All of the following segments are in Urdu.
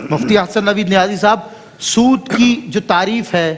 مفتی احسن نوید نیازی صاحب، سود کی جو تعریف ہے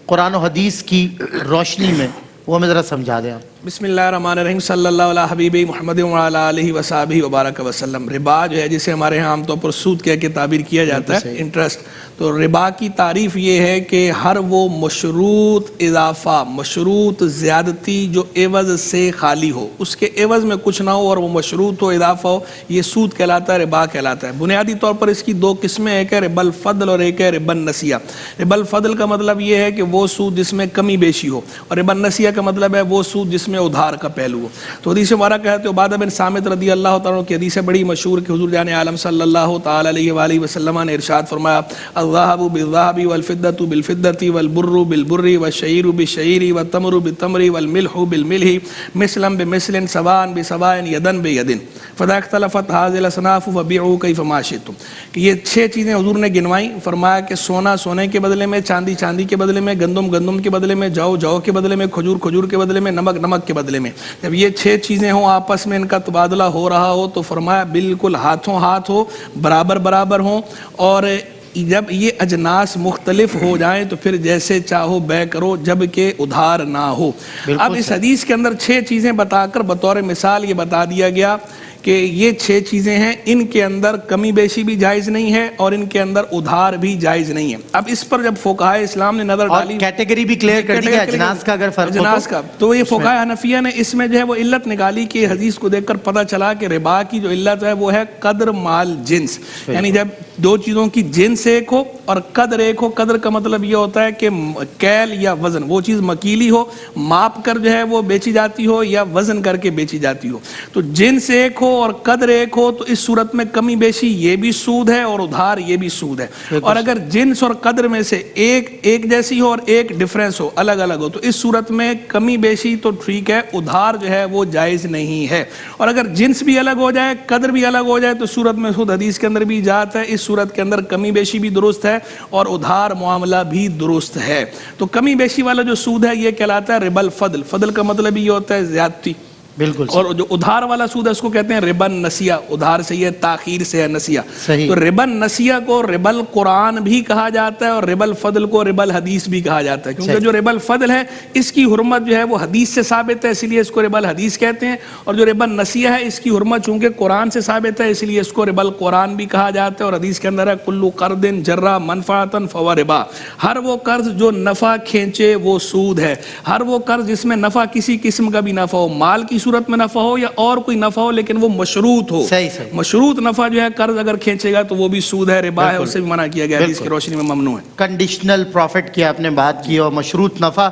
قرآن و حدیث کی روشنی میں وہ ہمیں ذرا سمجھا دیں آپ۔ بسم اللہ الرحمن الرحیم، صلی اللہ علیہ حبیب محمد وعلی آلہ وصحبہ وبارک وسلم۔ ربا جو ہے جسے ہمارے ہاں عام طور پر سود کہہ کے تعبیر کیا جاتا ہے، انٹرسٹ، تو ربا کی تعریف یہ ہے کہ ہر وہ مشروط اضافہ، مشروط زیادتی جو عوض سے خالی ہو، اس کے عوض میں کچھ نہ ہو اور وہ مشروط ہو، اضافہ ہو، یہ سود کہلاتا ہے، ربا کہلاتا ہے۔ بنیادی طور پر اس کی دو قسمیں، ایک ہے ربا الفضل اور ایک ہے ربا النسیہ۔ ربا الفضل کا مطلب یہ ہے کہ وہ سود جس میں کمی بیشی ہو، اور ربا النسیہ کا مطلب ہے وہ سود جس میں ادھار کا پہلو ہو۔ تو حدیث مبارک ہے تو عبادہ بن صامت رضی اللہ تعالیٰ کی حدیث ہے بڑی مشہور کہ حضور جان عالم صلی اللہ تعالیٰ علیہ وآلہ وسلم نے ارشاد فرمایا، الذهب بالذهب والفضة بالفضة والبر بالبر والشعير بالشعير والتمر بالتمر والملح بالملح مثلا بمثل سواء بسواء يدا بيد فاذا اختلفت هذه الاصناف فبيعوا كيف ما شئتم۔ کہ یہ 6 چیزیں حضور نے گنوائی، فرمایا کہ سونا سونے کے بدلے میں، چاندی چاندی کے بدلے میں، گندم گندم کے بدلے میں، جو جو کے بدلے میں، کھجور کھجور کے بدلے میں، نمک نمک کے بدلے میں۔ جب یہ 6 چیزیں ہوں آپس میں ان کا تبادلہ ہو رہا ہو تو فرمایا بالکل ہاتھوں ہاتھ ہو، برابر برابر ہوں، اور جب یہ اجناس مختلف ہو جائیں تو پھر جیسے چاہو بے کرو جب کہ ادھار نہ ہو۔ اب اس حدیث کے اندر 6 چیزیں بتا کر بطور مثال یہ بتا دیا گیا کہ یہ 6 چیزیں ہیں، ان کے اندر کمی بیشی بھی جائز نہیں ہے اور ان کے اندر ادھار بھی جائز نہیں ہے۔ اب اس پر جب فقہائے اسلام نے نظر ڈالی، کیٹیگری بھی کلیئر کر دی کہ اجناس کا اگر فرق ہو اجناس کا، تو یہ فقہائے حنفیہ نے اس میں جو ہے وہ علت نکالی کہ حدیث کو دیکھ کر پتہ چلا کہ ربا کی جو علت ہے وہ ہے قدر مال جنس، یعنی جب 2 چیزوں کی جنس ایک ہو اور قدر ایک ہو۔ قدر کا مطلب یہ ہوتا ہے کہ کیل یا وزن، وہ چیز مکیلی ہو، ماپ کر جو ہے وہ بیچی جاتی ہو یا وزن کر کے بیچی جاتی ہو۔ تو جنس ایک ہو اور قدر ایک ہو تو اس صورت میں کمی بیشی یہ بھی سود ہے اور ادھار یہ بھی سود ہے۔ اور اگر جنس اور قدر میں سے ایک جیسی ہو اور ایک ڈیفرنس ہو، الگ الگ ہو، تو اس صورت میں کمی بیشی تو ٹھیک ہے، ادھار جو ہے وہ جائز نہیں ہے۔ اور اگر جنس بھی الگ ہو جائے، قدر بھی الگ ہو جائے تو صورت میں خود حدیث کے اندر بھی اجازت ہے، اس صورت کے اندر کمی بیشی بھی درست ہے اور ادھار معاملہ بھی درست ہے۔ تو کمی بیشی والا جو سود ہے یہ کہلاتا ہے ربا الفضل۔ فضل کا مطلب یہ ہوتا ہے زیادتی، بالکل، اور جو ادھار والا سود ہے اس کو کہتے ہیں ربا النسیہ۔ ادھار سے یہ تاخیر سے ہے نسیہ۔ تو ربا النسیہ کو ربا القرآن بھی کہا جاتا ہے اور ربا الفضل کو ربا الحدیث بھی کہا جاتا ہے، کیونکہ جو ربا الفضل ہے اس کی حرمت جو ہے وہ حدیث سے ثابت ہے، اسی لیے اس کو ربا الحدیث کہتے ہیں، اور جو ربا النسیہ ہے اس کی حرمت چونکہ قرآن سے ثابت ہے، اسی لیے اس کو ربا القرآن بھی کہا جاتا ہے۔ اور حدیث کے اندر ہے کل قرض جرا منفعتا فهو ربا، ہر وہ قرض جو نفع کھینچے وہ سود ہے۔ ہر وہ قرض جس میں نفع کسی قسم کا بھی نفع ہو، مال کی صورت میں نفع ہو یا اور کوئی نفع ہو لیکن وہ مشروط ہو، مشروط نفع جو ہے قرض اگر کھینچے گا تو وہ بھی سود ہے، ربا ہے، اس سے بھی منع کیا گیا، حدیث کی روشنی میں ممنوع ہے۔ کنڈیشنل پروفٹ کی آپ نے بات کی اور مشروط نفع